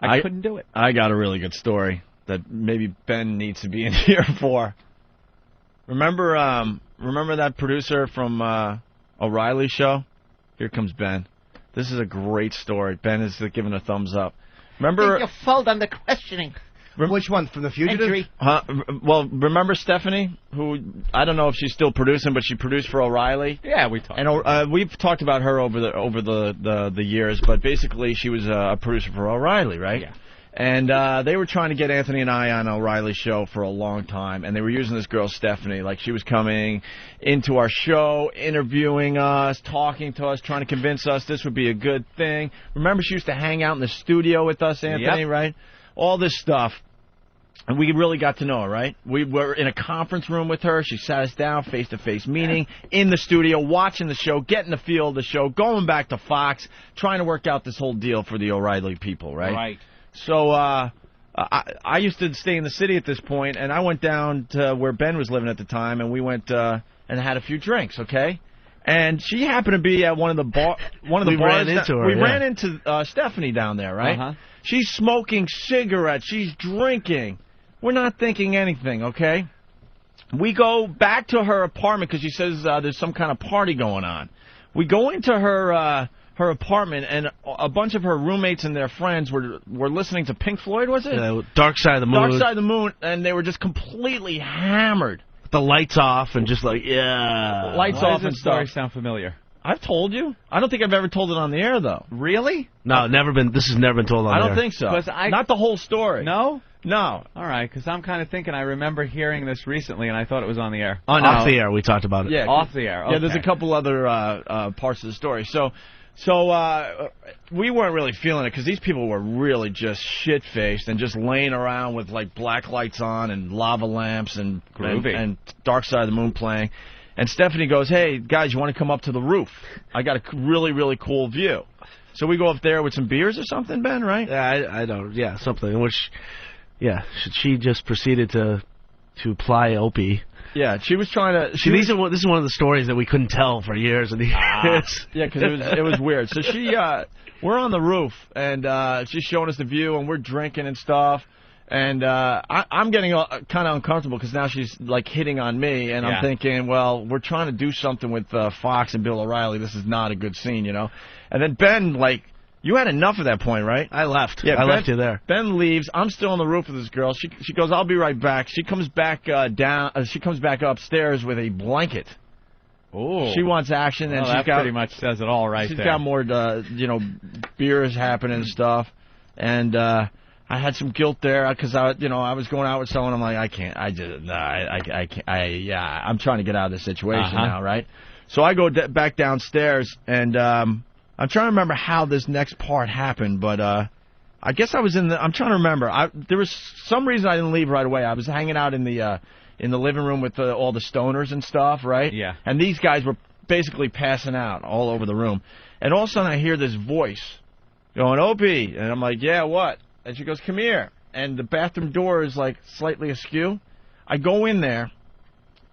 I couldn't do it. I got a really good story that maybe Ben needs to be in here for. Remember that producer from O'Reilly's show? Here comes Ben. This is a great story. Ben is giving a thumbs up. Remember? I think you fold under questioning. Which one? From The Fugitive? Well, remember Stephanie, who I don't know if she's still producing, but she produced for O'Reilly. Yeah, we talked. And we've talked about her over the years, but basically she was a producer for O'Reilly, right? Yeah. And they were trying to get Anthony and I on O'Reilly's show for a long time, and they were using this girl Stephanie. Like, she was coming into our show, interviewing us, talking to us, trying to convince us this would be a good thing. Remember, she used to hang out in the studio with us, Anthony, right? All this stuff. And we really got to know her, right? We were in a conference room with her. She sat us down, face-to-face meeting, in the studio, watching the show, getting the feel of the show, going back to Fox, trying to work out this whole deal for the O'Reilly people, right? Right. So I used to stay in the city at this point, and I went down to where Ben was living at the time, and we went and had a few drinks, okay? And she happened to be at one of the bars. We ran into Stephanie down there, right? Uh-huh. She's smoking cigarettes. She's drinking. We're not thinking anything, okay? We go back to her apartment because she says there's some kind of party going on. We go into her apartment, and a bunch of her roommates and their friends were listening to Pink Floyd, was it? Dark Side of the Moon. Dark Side of the Moon, and they were just completely hammered. The lights off and just like, yeah. Lights Why off does and this story stuff. sound familiar? I've told you. I don't think I've ever told it on the air, though. Really? No, never been. This has never been told on I there. don't think so. 'Cause Not the whole story. No? No. All right, because I'm kind of thinking I remember hearing this recently, and I thought it was on the air. Off the air, we talked about it. Yeah, Off the air. Okay. Yeah, there's a couple other parts of the story. So we weren't really feeling it because these people were really just shit-faced and just laying around with, like, black lights on and lava lamps and Dark Side of the Moon playing. And Stephanie goes, hey, guys, you want to come up to the roof? I got a really, really cool view. So we go up there with some beers or something, Ben, right? Yeah, I don't. Yeah, something. Which, yeah, she just proceeded to ply Opie. Yeah, she was trying to. This is one of the stories that we couldn't tell for years and years. Yeah, because it was weird. So we're on the roof, and she's showing us the view, and we're drinking and stuff. And I'm getting kind of uncomfortable because now she's, like, hitting on me, and I'm thinking, well, we're trying to do something with Fox and Bill O'Reilly. This is not a good scene, you know? And then Ben, like, you had enough at that point, right? I left. Yeah, I left you there. Ben leaves. I'm still on the roof with this girl. She goes, I'll be right back. She comes back down. She comes back upstairs with a blanket. Oh. She wants action, and that pretty much says it all right there. She's got more, beers happening and stuff. And I had some guilt there because I was going out with someone. I'm like, I can't. I can't. I'm trying to get out of this situation now, right? So I go back downstairs, and I'm trying to remember how this next part happened, but I guess I was I'm trying to remember. There was some reason I didn't leave right away. I was hanging out in the living room with all the stoners and stuff, right? Yeah. And these guys were basically passing out all over the room. And all of a sudden I hear this voice going, Opie. And I'm like, yeah, what? And she goes, come here. And the bathroom door is, like, slightly askew. I go in there.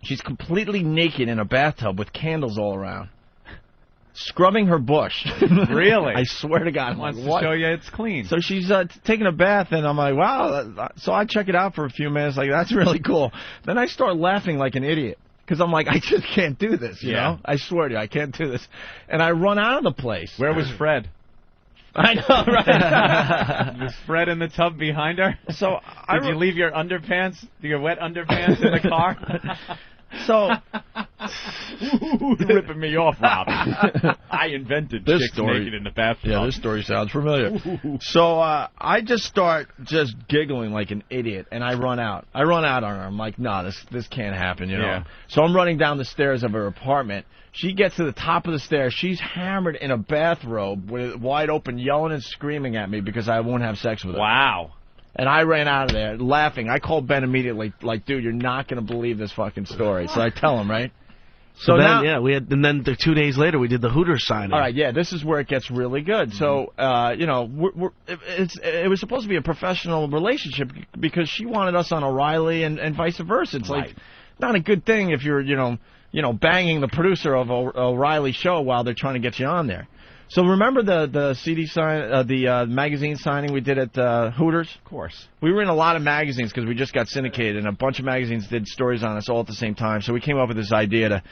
She's completely naked in a bathtub with candles all around, scrubbing her bush. Really? I swear to God. I'm Wants like, to what? show you it's clean. So she's taking a bath, and I'm like, wow. So I check it out for a few minutes. Like, that's really cool. Then I start laughing like an idiot because I'm like, I just can't do this, you know? I swear to you, I can't do this. And I run out of the place. Where was Fred? I know, right? Was Fred in the tub behind her? So Did you leave your underpants, your wet underpants in the car? So You're ripping me off, Rob. I invented this chicks story naked in the bathtub. Yeah, this story sounds familiar. So I just start just giggling like an idiot, and I run out. I run out on her. I'm like, no, this can't happen, you know. Yeah. So I'm running down the stairs of her apartment. She gets to the top of the stairs. She's hammered in a bathrobe, with wide open, yelling and screaming at me because I won't have sex with her. Wow. And I ran out of there laughing. I called Ben immediately, like, dude, you're not going to believe this fucking story. So I tell him, right? So then, now, yeah, and then 2 days later we did the Hooters signing. All right, yeah, this is where it gets really good. So, it was supposed to be a professional relationship because she wanted us on O'Reilly and vice versa. It's like not a good thing if you're, banging the producer of O'Reilly's show while they're trying to get you on there. So remember the CD sign, the magazine signing we did at Hooters? Of course. We were in a lot of magazines because we just got syndicated, and a bunch of magazines did stories on us all at the same time. So we came up with this idea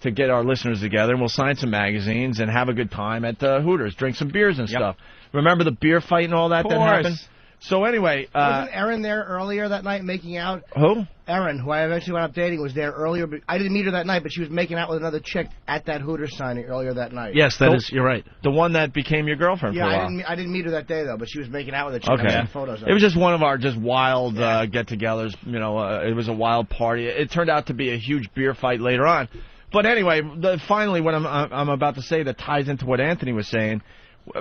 to get our listeners together, and we'll sign some magazines and have a good time at Hooters, drink some beers and stuff. Remember the beer fight and all that happened? So anyway, wasn't Erin there earlier that night making out? Who? Erin, who I eventually went up dating, was there earlier. But I didn't meet her that night, but she was making out with another chick at that Hooters signing earlier that night. Yes, that is. You're right. The one that became your girlfriend for a while. I didn't meet her that day though, but she was making out with a chick. Okay. I had photos of it was just one of our wild get-togethers. You know, it was a wild party. It turned out to be a huge beer fight later on. But anyway, finally, what I'm about to say that ties into what Anthony was saying.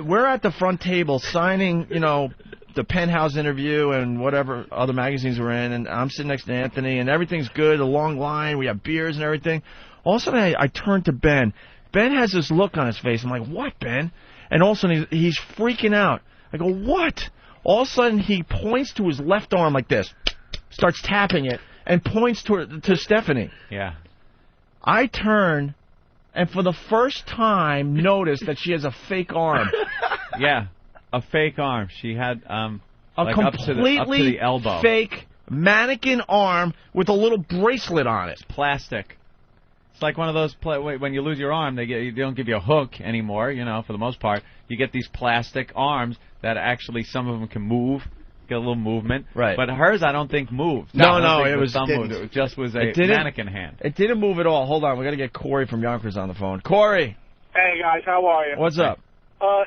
We're at the front table signing, you know, the Penthouse interview and whatever other magazines we're in, and I'm sitting next to Anthony, and everything's good, a long line, we have beers and everything. All of a sudden, I turn to Ben. Ben has this look on his face. I'm like, what, Ben? And all of a sudden, he's freaking out. I go, what? All of a sudden, he points to his left arm like this, starts tapping it, and points to Stephanie. Yeah. I turn, and for the first time, notice that she has a fake arm. Yeah, a fake arm. She had a like completely up to the elbow. Fake mannequin arm with a little bracelet on it. Plastic. It's like one of those when you lose your arm, they don't give you a hook anymore. You know, for the most part, you get these plastic arms that actually some of them can move. Get a little movement, right? But hers, I don't think moved. No, it was moved. It just was a mannequin hand. It didn't move at all. Hold on, we got to get Corey from Yonkers on the phone. Corey, hey guys, how are you? What's up?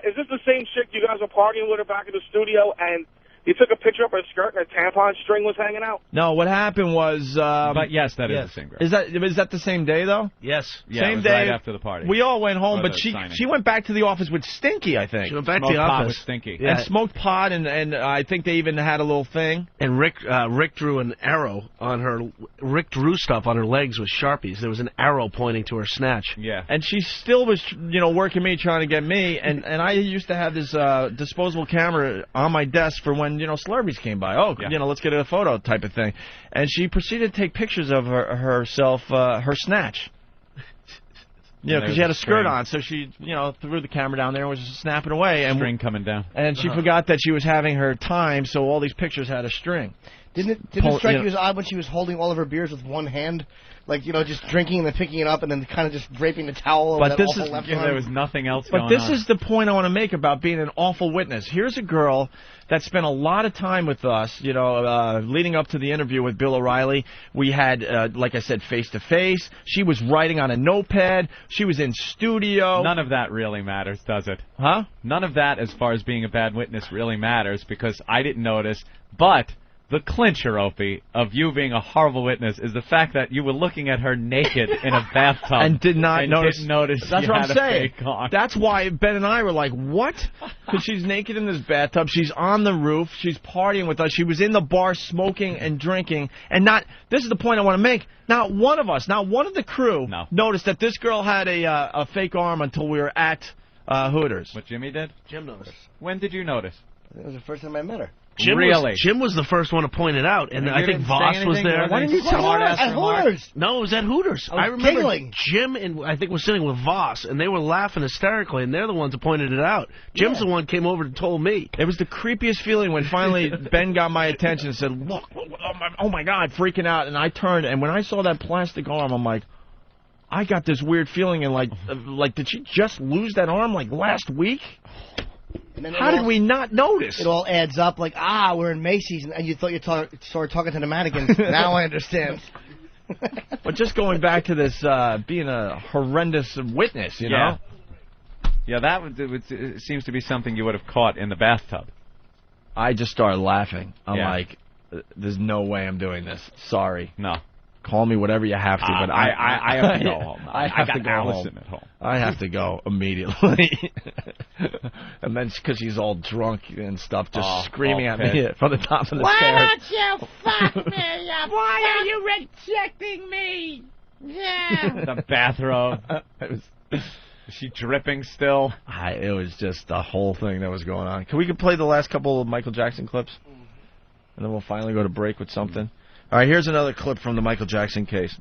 Is this the same chick you guys were partying with her back in the studio, and you took a picture of her skirt and her tampon string was hanging out? No, what happened was... but yes, that is the same girl. Is that the same day, though? Yes. Yeah, same it was day. right after the party. We all went home, but she went back to the office with Stinky, I think. She went back smoked to the pot office with Stinky. And smoked pot, and I think they even had a little thing. And Rick drew an arrow on her. Rick drew stuff on her legs with Sharpies. There was an arrow pointing to her snatch. Yeah. And she still was, working me, trying to get me. And I used to have this disposable camera on my desk for when, celebrities came by. Oh, let's get a photo type of thing. And she proceeded to take pictures of herself, her snatch. Because she had a skirt on, so she, threw the camera down there and was just snapping away. And string coming down. And she forgot that she was having her time, so all these pictures had a string. Didn't it strike you as odd when she was holding all of her beers with one hand? Like, just drinking and then picking it up and then kind of just draping the towel over that awful left arm? There was nothing else going on. But this is the point I want to make about being an awful witness. Here's a girl that spent a lot of time with us, leading up to the interview with Bill O'Reilly. We had, like I said, face-to-face. She was writing on a notepad. She was in studio. None of that really matters, does it? Huh? None of that, as far as being a bad witness, really matters because I didn't notice, but... The clincher, Opie, of you being a horrible witness is the fact that you were looking at her naked in a bathtub and didn't notice. That's what I'm saying. That's why Ben and I were like, "What?" Because she's naked in this bathtub. She's on the roof. She's partying with us. She was in the bar smoking and drinking. And not. This is the point I want to make. Not one of us, not one of the crew, noticed that this girl had a fake arm until we were at Hooters. What Jimmy did? Jim noticed. When did you notice? It was the first time I met her. Jim was the first one to point it out, and I think Voss was there. Why didn't you tell her at Hooters? No, it was at Hooters. I remember Jim and I think was sitting with Voss, and they were laughing hysterically, and they're the ones that pointed it out. Jim's the one who came over and told me. It was the creepiest feeling when finally Ben got my attention and said, "Look, oh my God," freaking out, and I turned, and when I saw that plastic arm, I'm like, I got this weird feeling, and like did she just lose that arm like last week? How did we not notice? It all adds up like, we're in Macy's, and you thought you started talking to the mannequins. Now I understand. But just going back to this being a horrendous witness, you know? Yeah, it seems to be something you would have caught in the bathtub. I just started laughing. I'm like, there's no way I'm doing this. Sorry. No. Call me whatever you have to, but I have to go home. I have to go Allison home. At home. I have to go immediately. And then because she's all drunk and stuff, just screaming at me from the top of the stairs. Why don't you fuck me? Why are you rejecting me? Yeah. The bathrobe. Is she dripping still? It was just the whole thing that was going on. We could play the last couple of Michael Jackson clips? And then we'll finally go to break with something. All right, here's another clip from the Michael Jackson case.